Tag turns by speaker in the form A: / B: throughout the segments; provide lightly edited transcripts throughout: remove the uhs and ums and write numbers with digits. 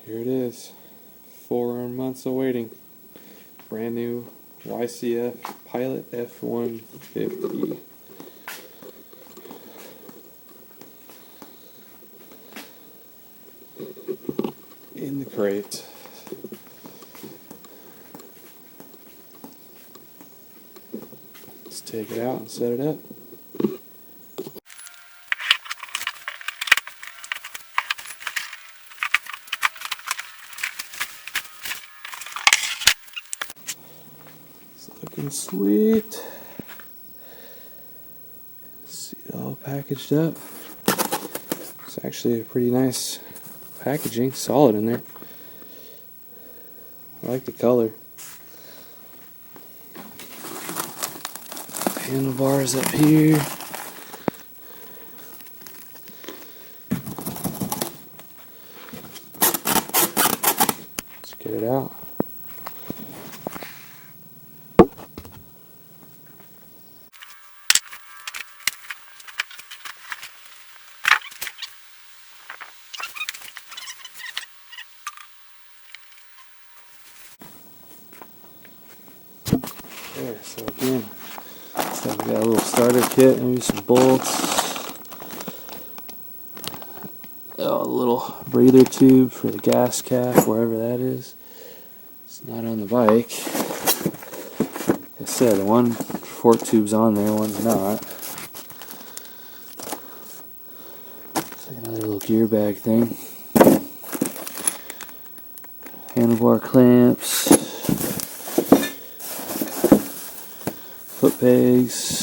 A: Here it is. 4 months of waiting. Brand new YCF Pilot F150. In the crate. Let's take it out and set it up. It's looking sweet. See it all packaged up. It's actually a pretty nice packaging, solid in there. I like the color. Handlebars up here. Let's get it out. There, so again, so we got a little starter kit, maybe some bolts, a little breather tube for the gas cap, wherever that is. It's not on the bike. Like I said, the one fork tube's on there, one's not. It's like another little gear bag thing. Handlebar clamps. Foot pegs.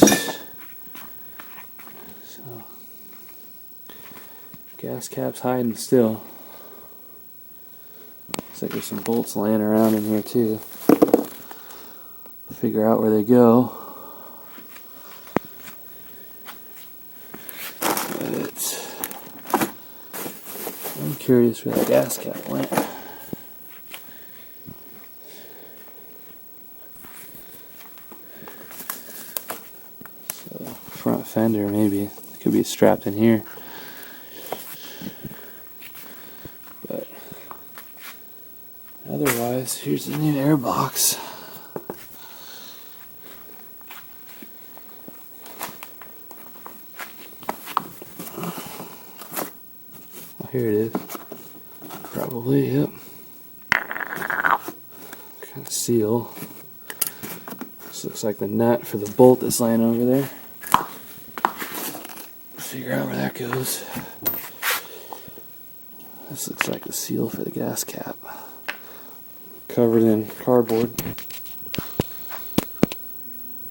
A: So gas cap's hiding still. Looks like there's some bolts laying around in here too. Figure out where they go. But I'm curious where that gas cap went. Front fender, maybe it could be strapped in here, but otherwise here's the new air box. Well, here it is, probably. Yep, kind of seal. This looks like the nut for the bolt that's laying over there. Figure out where that goes. This looks like the seal for the gas cap, covered in cardboard.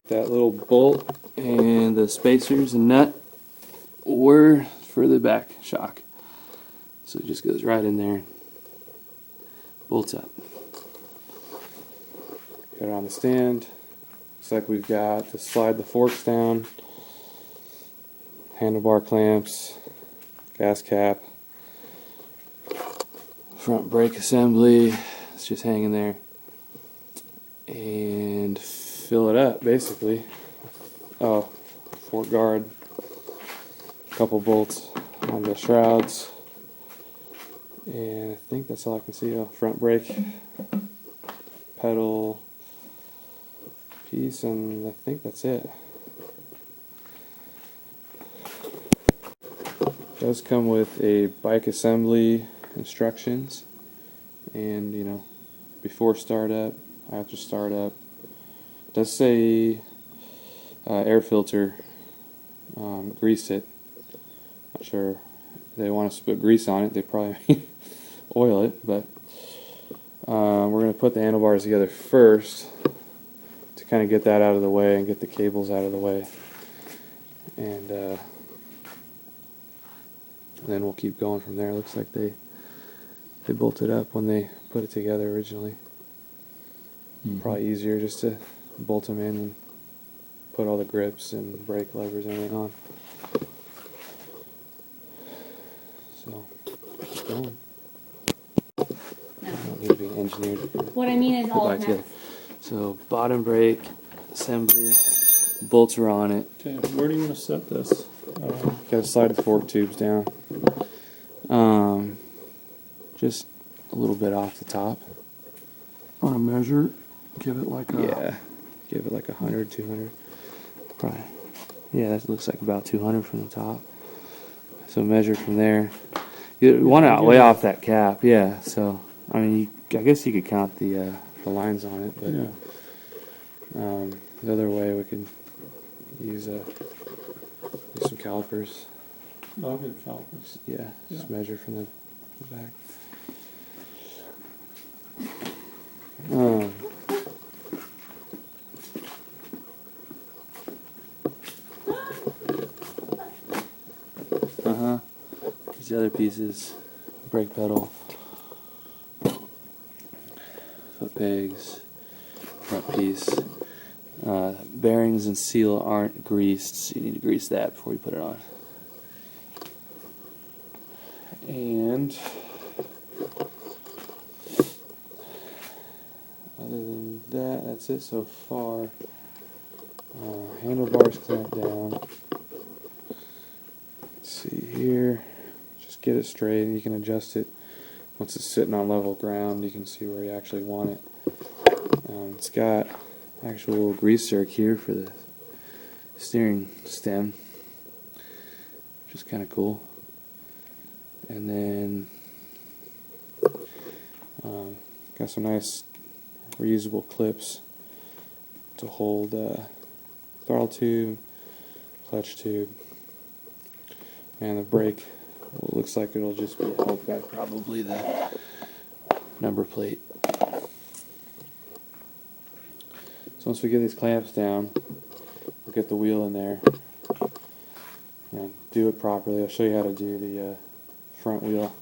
A: That little bolt and the spacers and nut were for the back shock, so it just goes right in there, bolts up. Got it on the stand. Looks like we've got to slide the forks down, handlebar clamps, gas cap, front brake assembly, it's just hanging there, and fill it up basically. Oh, fork guard, a couple bolts on the shrouds, and I think that's all I can see. Oh, front brake pedal piece, and I think that's it. It does come with a bike assembly instructions, and before startup, after startup. It does say air filter, grease it. Not sure if they want us to put grease on it. They probably oil it, but we're going to put the handlebars together first to kind of get that out of the way and get the cables out of the way, and then we'll keep going from there. Looks like they bolted up when they put it together originally. Probably easier just to bolt them in and put all the grips and brake levers and everything on. So, keep going.
B: No.
A: I don't need to be engineered.
B: What I mean is all
A: back together. So, bottom brake assembly, bolts are on it.
C: Okay, where do you want to set this?
A: Got to slide the fork tubes down. Just a little bit off the top.
C: On a measure, give it like a...
A: Yeah, give it like 100, 200. Probably. Yeah, that looks like about 200 from the top. So measure from there. You want it way off that cap, yeah. So I mean, I guess you could count the lines on it, but
C: Yeah.
A: the other way we could use some calipers.
C: I'll get calipers.
A: Yeah, just
C: Yeah.
A: measure from the back. These other pieces, brake pedal, foot pegs, front piece. Bearings and seal aren't greased, so you need to grease that before you put it on. And other than that, that's it so far. Handlebars clamped down. Let's see here. Just get it straight, and you can adjust it once it's sitting on level ground. You can see where you actually want it. It's got actual grease zerk here for the steering stem, which is kind of cool. And then got some nice reusable clips to hold throttle tube, clutch tube, and the brake. Well, it looks like it'll just be held by probably the number plate. So once we get these clamps down, we'll get the wheel in there and do it properly. I'll show you how to do the front wheel,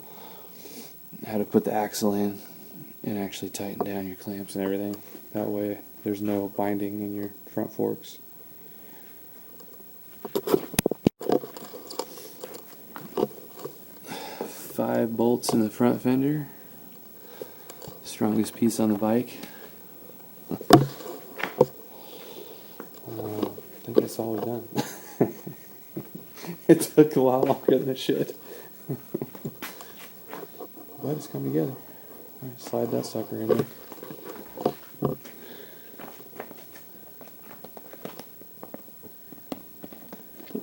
A: how to put the axle in and actually tighten down your clamps and everything. That way there's no binding in your front forks. Five bolts in the front fender. Strongest piece on the bike. I think that's all we've done. It took a lot longer than it should. But it's come together. Alright, slide that sucker in there.
C: Put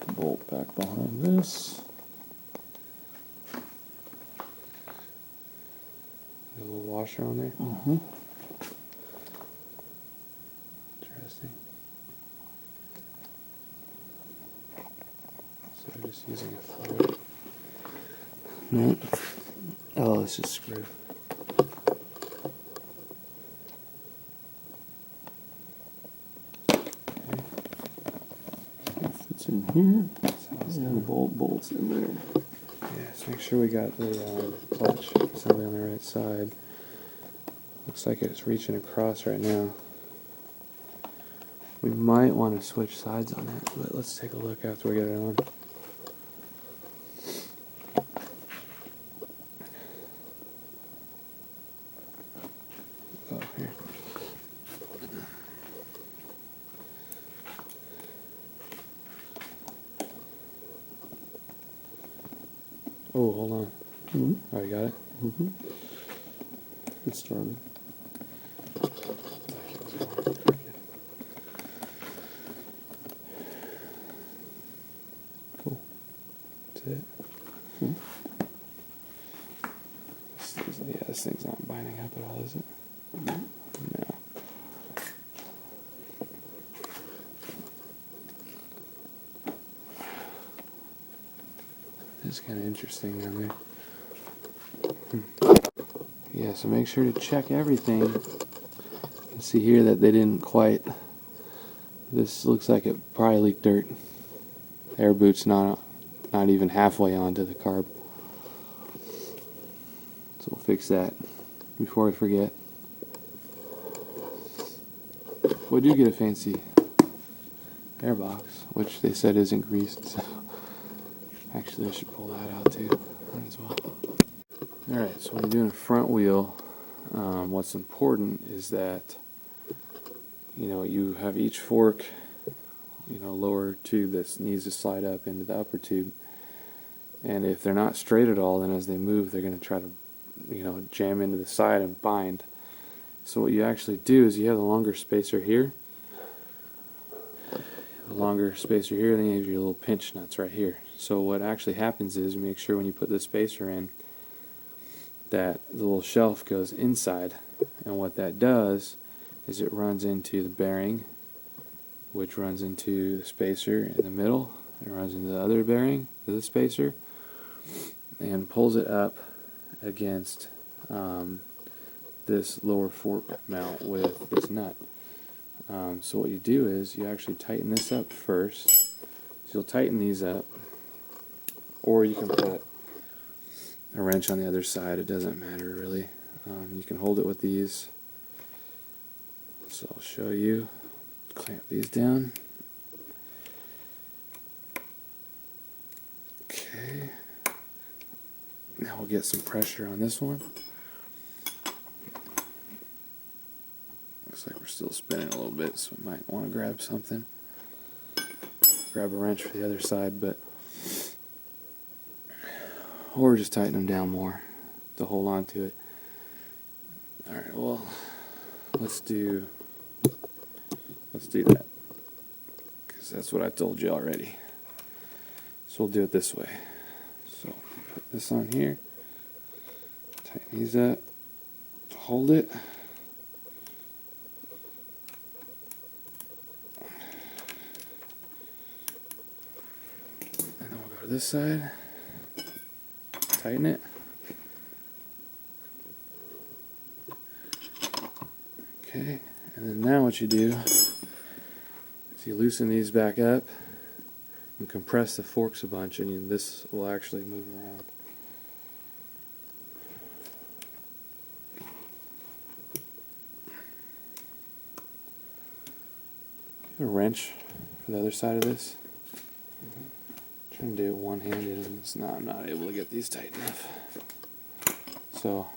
C: the bolt back behind this.
A: There's a little washer on there.
C: Mm-hmm.
A: Interesting. So we're just using a float. No. Oh, it's just screw. Okay.
C: It fits in here.
A: Sounds
C: And the
A: good.
C: bolts in there.
A: Yeah, so make sure we got the clutch assembly on the right side. Looks like it's reaching across right now. We might want to switch sides on it, but let's take a look after we get it on. Oh, here. Oh, hold on.
C: Mm-hmm.
A: Oh, you got it?
C: Mm-hmm. It started.
A: Cool. That's it.
C: Hmm.
A: This thing's not binding up at all, is it? No. It's kind of interesting down there. Yeah, so make sure to check everything. You can see here that they didn't quite. This looks like it probably leaked dirt. Air boot's not even halfway onto the carb. So we'll fix that before I forget. We do get a fancy airbox, which they said isn't greased. So actually, I should pull that out too. Might as well. Alright, so when you're doing a front wheel, what's important is that you have each fork, lower tube that needs to slide up into the upper tube. And if they're not straight at all, then as they move, they're going to try to jam into the side and bind. So what you actually do is you have the longer spacer here, then you have your little pinch nuts right here. So what actually happens is, make sure when you put the spacer in that the little shelf goes inside, and what that does is it runs into the bearing, which runs into the spacer in the middle, and runs into the other bearing, the spacer, and pulls it up against this lower fork mount with this nut. So what you do is you actually tighten this up first. So you'll tighten these up, or you can put a wrench on the other side. It doesn't matter really. You can hold it with these. So I'll show you. Clamp these down. Okay. Now we'll get some pressure on this one. Looks like we're still spinning a little bit, so we might want to grab something. Grab a wrench for the other side, or just tighten them down more to hold on to it. Alright, well, let's do that, because that's what I told you already. So we'll do it this way. So put this on here, tighten these up to hold it. And then we'll go to this side, tighten it. Okay, and then now what you do is you loosen these back up and compress the forks a bunch, and this will actually move around. A wrench for the other side of this. Trying to do it one-handed, and I'm not able to get these tight enough. So,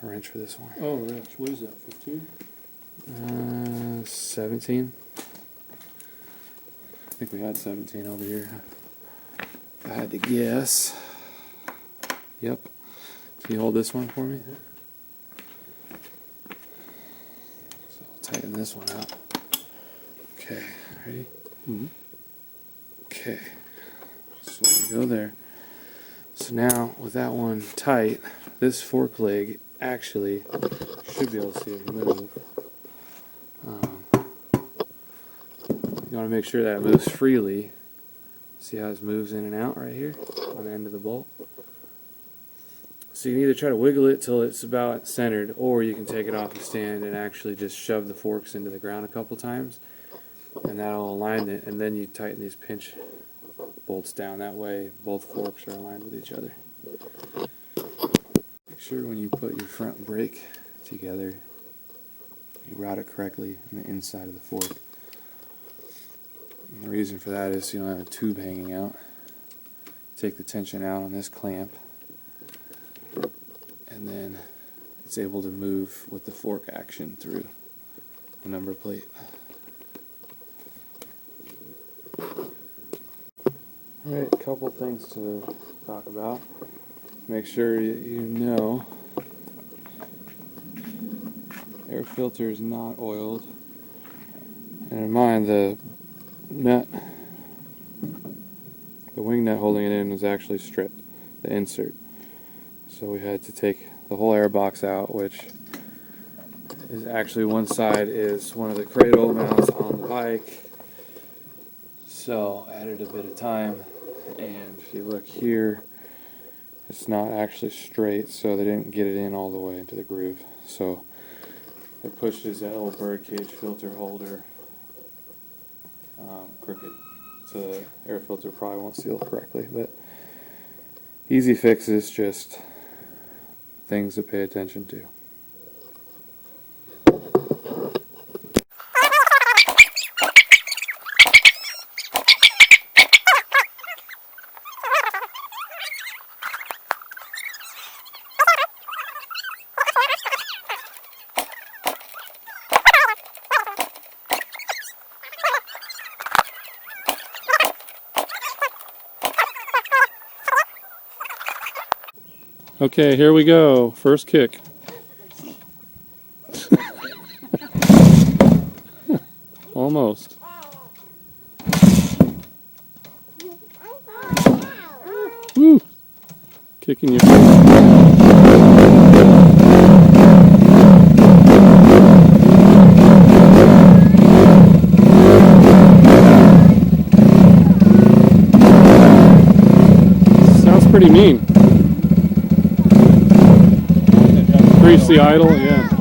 A: a wrench for this one.
C: Oh, wrench. What is that, 15?
A: 17. I think we had 17 over here. If I had to guess. Yep. Can you hold this one for me? So I'll tighten this one up. Okay, ready?
C: Mm-hmm.
A: Okay, so we go there. So now, with that one tight, this fork leg actually should be able to see it move. You want to make sure that it moves freely. See how it moves in and out right here on the end of the bolt? So you can either try to wiggle it till it's about centered, or you can take it off the stand and actually just shove the forks into the ground a couple times, and that'll align it, and then you tighten these pinch bolts down. That way both forks are aligned with each other. Make sure when you put your front brake together, you route it correctly on the inside of the fork. And the reason for that is so you don't have a tube hanging out. Take the tension out on this clamp, and then it's able to move with the fork action through the number plate. Alright, a couple things to talk about. Make sure you know air filter is not oiled. And in mind, the nut, the wing nut holding it in was actually stripped, the insert. So we had to take the whole air box out, which is actually one side is one of the cradle mounts on the bike. So added a bit of time, and if you look here, it's not actually straight, so they didn't get it in all the way into the groove. So they pushed that little birdcage filter holder crooked, so the air filter probably won't seal correctly. But easy fixes, just things to pay attention to.
C: Okay, here we go. First kick. Almost. Woo! Kicking your Sounds pretty mean. Grease the idle, yeah.